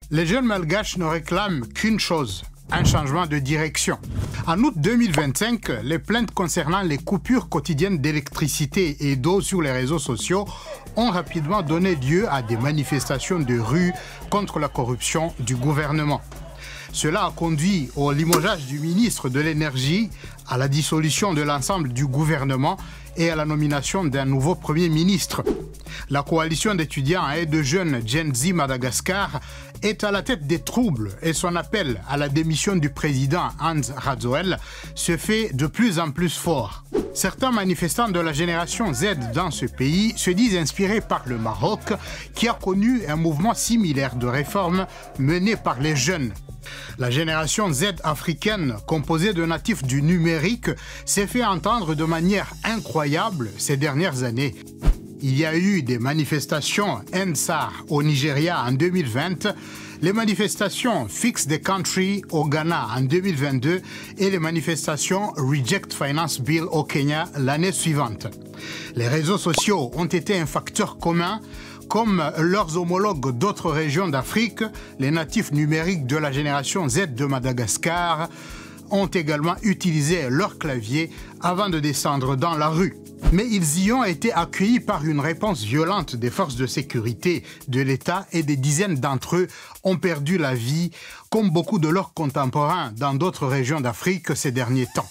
Les jeunes malgaches ne réclament qu'une chose, un changement de direction. En août 2025, les plaintes concernant les coupures quotidiennes d'électricité et d'eau sur les réseaux sociaux ont rapidement donné lieu à des manifestations de rue contre la corruption du gouvernement. Cela a conduit au limogeage du ministre de l'Énergie, à la dissolution de l'ensemble du gouvernement et à la nomination d'un nouveau Premier ministre. La coalition d'étudiants et de jeunes Gen Z Madagascar est à la tête des troubles et son appel à la démission du président Hans Radzouel se fait de plus en plus fort. Certains manifestants de la génération Z dans ce pays se disent inspirés par le Maroc, qui a connu un mouvement similaire de réforme mené par les jeunes. La génération Z africaine, composée de natifs du numérique, s'est fait entendre de manière incroyable ces dernières années. Il y a eu des manifestations EndSARS au Nigeria en 2020, les manifestations Fix the Country au Ghana en 2022 et les manifestations Reject Finance Bill au Kenya l'année suivante. Les réseaux sociaux ont été un facteur commun. Comme leurs homologues d'autres régions d'Afrique, les natifs numériques de la génération Z de Madagascar ont également utilisé leur clavier avant de descendre dans la rue. Mais ils y ont été accueillis par une réponse violente des forces de sécurité de l'État et des dizaines d'entre eux ont perdu la vie, comme beaucoup de leurs contemporains dans d'autres régions d'Afrique ces derniers temps.